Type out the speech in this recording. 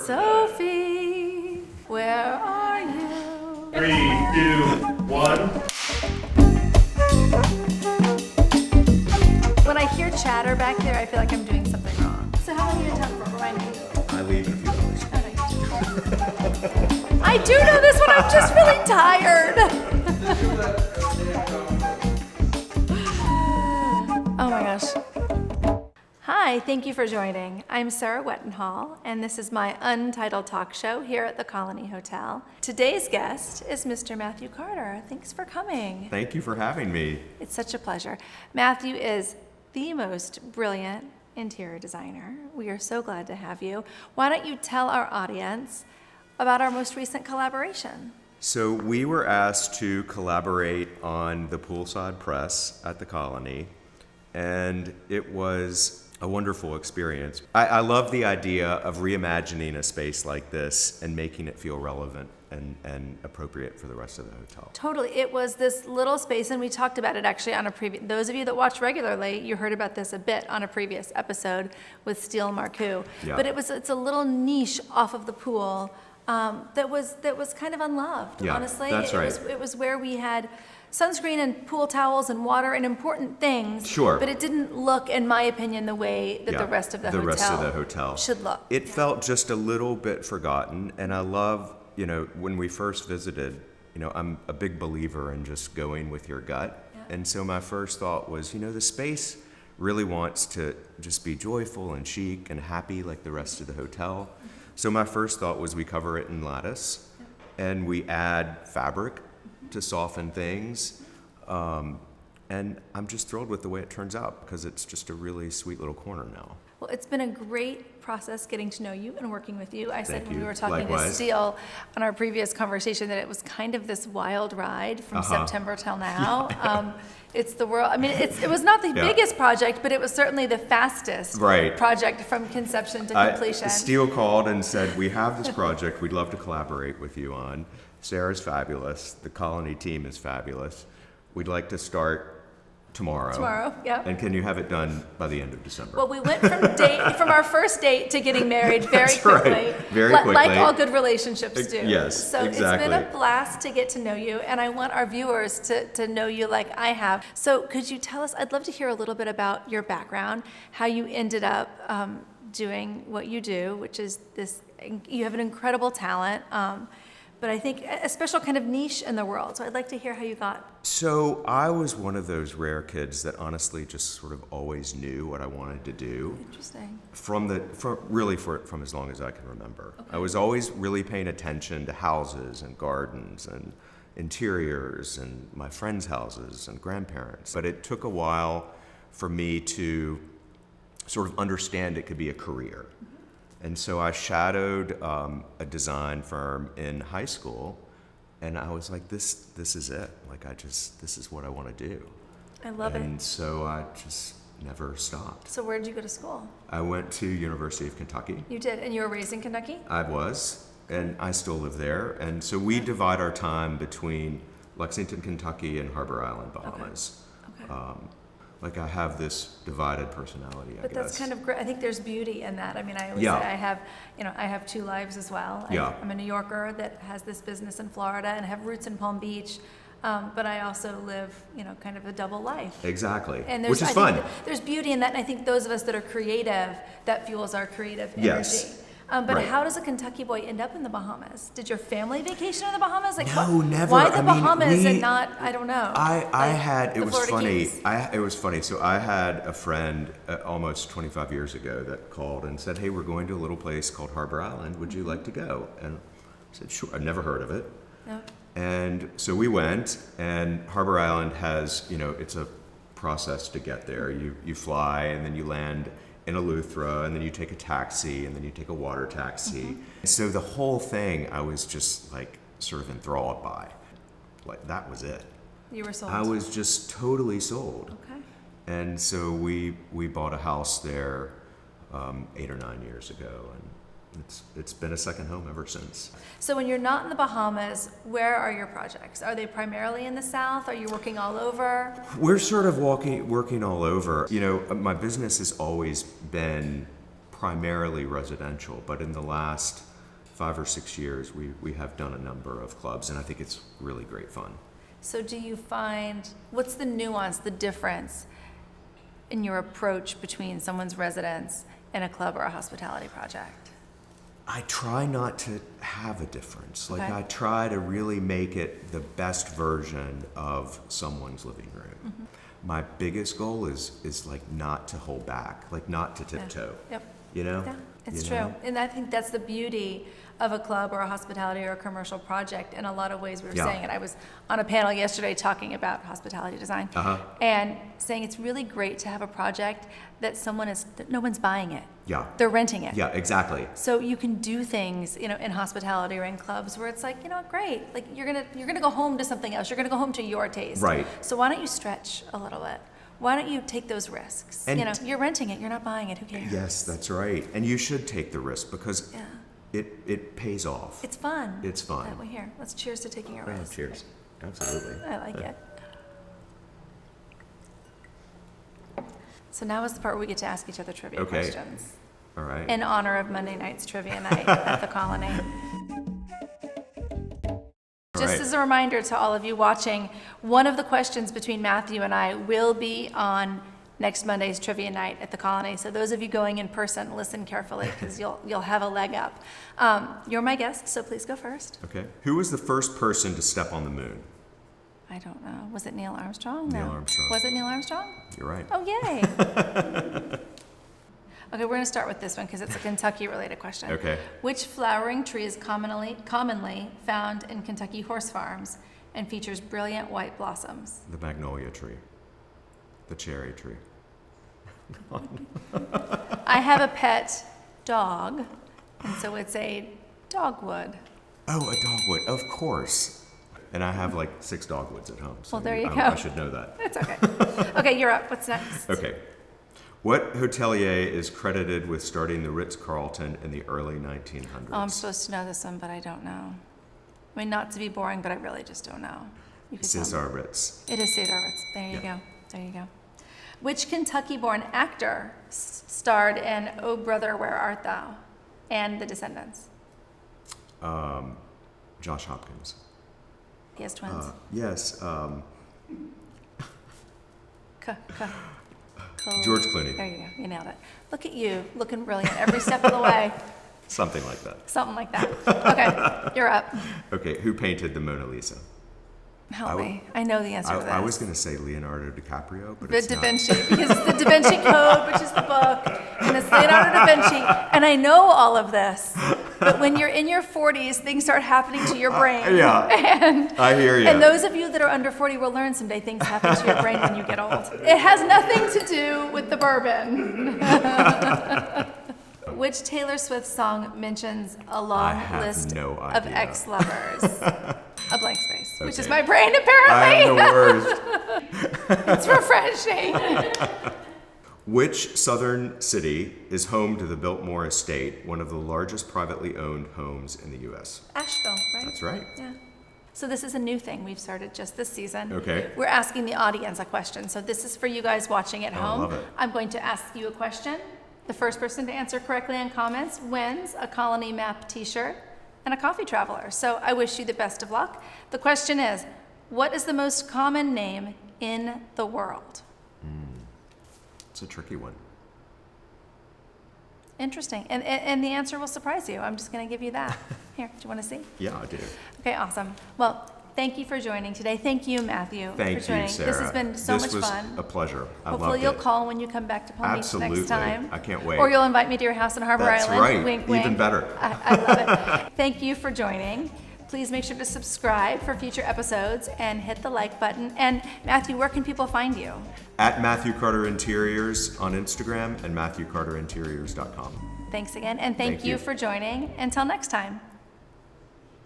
Sophie, where are you? 3, 2, 1. When I hear chatter back there, I feel like I'm doing something wrong. So how long are you in town for? Remind me. I leave in a few hours. I do know this one. I'm just really tired. Oh my gosh. Hi, thank you for joining. I'm Sarah Wettenhall, and this is my Untitled talk show here at the Colony Hotel. Today's guest is Mr. Matthew Carter. Thanks for coming. Thank you for having me. It's such a pleasure. Matthew is the most brilliant interior designer. We are so glad to have you. Why don't you tell our audience about our most recent collaboration? So we were asked to collaborate on the poolside press at the Colony, and it was a wonderful experience. I love the idea of reimagining a space like this and making it feel relevant and appropriate for the rest of the hotel. Totally. It was this little space, and we talked about it actually on a previous, those of you that watch regularly, you heard about this a bit on a previous episode with Steel Marcoux. Yeah. But it's a little niche off of the pool that was kind of unloved, Yeah, honestly. that's right. It was where we had sunscreen and pool towels and water and important things. Sure. But it didn't look, in my opinion, the way that Yeah, the rest of the rest of the hotel should look. It felt just a little bit forgotten, and I love, when we first visited, I'm a big believer in just going with your gut. Yeah. And so my first thought was, the space really wants to just be joyful and chic and happy like the rest of the hotel. Mm-hmm. So my first thought was we cover it in lattice, and we add fabric to soften things. And I'm just thrilled with the way it turns out because it's just a really sweet little corner now. Well, it's been a great process getting to know you and working with you. I said Thank when we you. were talking to Likewise. Steele on our previous conversation that it was kind of this wild ride from September till now. It's the world. I mean, it was not the biggest project, but it was certainly the fastest project from conception to completion. Steele called and said, we have this project we'd love to collaborate with you on. Sarah's fabulous. The Colony team is fabulous. We'd like to start tomorrow, yeah. And can you have it done by the end of December? Well, we went from our first date to getting married very That's quickly. Right. Very quickly. Like all good relationships do. Yes, so exactly. It's been a blast to get to know you, and I want our viewers to know you like I have. So could you tell us, I'd love to hear a little bit about your background, how you ended up doing what you do, which is this, you have an incredible talent, but I think a special kind of niche in the world. So I'd like to hear how you got. So I was one of those rare kids that honestly just sort of always knew what I wanted to do. Interesting. From as long as I can remember. Okay. I was always really paying attention to houses and gardens and interiors and my friends' houses and grandparents. But it took a while for me to sort of understand it could be a career. And so I shadowed a design firm in high school, and I was like, this is it. Like, this is what I want to do. I love it. And so I just never stopped. So where did you go to school? I went to University of Kentucky. You did, and you were raised in Kentucky? I was, and I still live there. And so we divide our time between Lexington, Kentucky, and Harbor Island, Bahamas. Okay. Like I have this divided personality, I guess. But that's kind of great. I think there's beauty in that. I mean, I always say I have two lives as well. I'm a New Yorker that has this business in Florida and have roots in Palm Beach. But I also live, kind of a double life. Exactly. And which is fun. There's beauty in that. And I think those of us that are creative, that fuels our creative energy. Yes. But how does a Kentucky boy end up in the Bahamas? Did your family vacation in the Bahamas? No, never. Why the Bahamas and not, I don't know. It was funny. It was funny. So I had a friend almost 25 years ago that called and said, hey, we're going to a little place called Harbor Island. Would you like to go? And I said, sure. I'd never heard of it. No. And so we went, and Harbor Island has, it's a process to get there. You fly, and then you land in Eleuthera, and then you take a taxi, and then you take a water taxi. So the whole thing, I was just like sort of enthralled by. Like that was it. You were sold. I was just totally sold. Okay. And so we bought a house there 8 or 9 years ago, and it's been a second home ever since. So when you're not in the Bahamas, where are your projects? Are they primarily in the South? Are you working all over? We're sort of working all over. My business has always been primarily residential, but in the last 5 or 6 years, we have done a number of clubs, and I think it's really great fun. So do you find, what's the nuance, the difference in your approach between someone's residence and a club or a hospitality project? I try not to have a difference. Like, Okay. I try to really make it the best version of someone's living room. Mm-hmm. My biggest goal is like not to hold back, like not to tiptoe. Yep. You know? Yeah, it's You true. know? And I think that's the beauty of a club or a hospitality or a commercial project. In a lot of ways, we were Yeah. saying it. I was on a panel yesterday talking about hospitality design and saying it's really great to have a project that that no one's buying it. Yeah. They're renting it. Yeah, exactly. So you can do things, in hospitality or in clubs where it's like, great. Like you're gonna go home to something else. You're gonna go home to your taste. Right. So why don't you stretch a little bit? Why don't you take those risks? And You're renting it. You're not buying it. Who cares? Yes, that's right. And you should take the risk because Yeah. it pays off. It's fun. It's fun. That way here. Let's cheers to taking a Oh, risk. cheers. Absolutely. I like it. So now is the part where we get to ask each other trivia Okay. questions All right. in honor of Monday night's trivia night at the Colony. Just right. as a reminder to all of you watching, one of the questions between Matthew and I will be on next Monday's trivia night at the Colony. So those of you going in person, listen carefully because you'll have a leg up. You're my guest, so please go first. Okay. Who was the first person to step on the moon? I don't know. Was it Neil Armstrong? Neil No. Armstrong. Was it Neil Armstrong? You're right. Oh, yay. Okay, we're going to start with this one because it's a Kentucky-related question. Okay. Which flowering tree is commonly found in Kentucky horse farms and features brilliant white blossoms? The magnolia tree. The cherry tree. I have a pet dog, and so it's a dogwood. Oh, a dogwood. Of course. And I have like 6 dogwoods at home. So Well, there you I go. should know that. It's okay. Okay, you're up. What's next? Okay. What hotelier is credited with starting the Ritz-Carlton in the early 1900s? Oh, I'm supposed to know this one, but I don't know. I mean, not to be boring, but I really just don't know. You could tell me. Cesar Ritz. It is Cesar Ritz. There you Yeah. go. There you go. Which Kentucky-born actor starred in Oh Brother, Where Art Thou and The Descendants? Josh Hopkins. He has twins. Yes. George Clooney. There you go. You nailed it. Look at you, looking brilliant every step of the way. Something like that. Something like that. Okay, you're up. Okay. Who painted the Mona Lisa? Help me. I know the answer to this. I was going to say Leonardo DiCaprio, but The it's Da not. Vinci, because it's the Da Vinci Code, which is the book, and it's Leonardo da Vinci. And I know all of this, but when you're in your 40s, things start happening to your brain. Yeah. And, I hear you. And those of you that are under 40 will learn someday things happen to your brain when you get old. It has nothing to do with the bourbon. Which Taylor Swift song mentions a long have list no of idea. ex-lovers? A blank space, which is Okay. my brain I apparently. am the worst. It's refreshing. Which southern city is home to the Biltmore Estate, one of the largest privately owned homes in the U.S.? Asheville, right? That's right. Yeah. So this is a new thing we've started just this season. Okay. We're asking the audience a question. So this is for you guys watching at Oh, I home. love it. I'm going to ask you a question. The first person to answer correctly on comments wins a Colony Map t-shirt and a coffee traveler. So I wish you the best of luck. The question is, what is the most common name in the world? It's a tricky one. Interesting. And the answer will surprise you. I'm just going to give you that. Here, do you want to see? Yeah, I do. Okay, awesome. Well, thank you for joining today. Thank you, Matthew, Thank for joining. you, Sarah. This has been so much fun. This was a pleasure. I Hopefully loved you'll it. call when you come back to Palm Beach Absolutely. next time. I can't wait. Or you'll invite me to your house in Harbor That's Island. right. Wink, Even wink. better. I love it. Thank you for joining. Please make sure to subscribe for future episodes and hit the like button. And Matthew, where can people find you? At Matthew Carter Interiors on Instagram and MatthewCarterInteriors.com. Thanks again, and thank Thank you you. for joining. Until next time.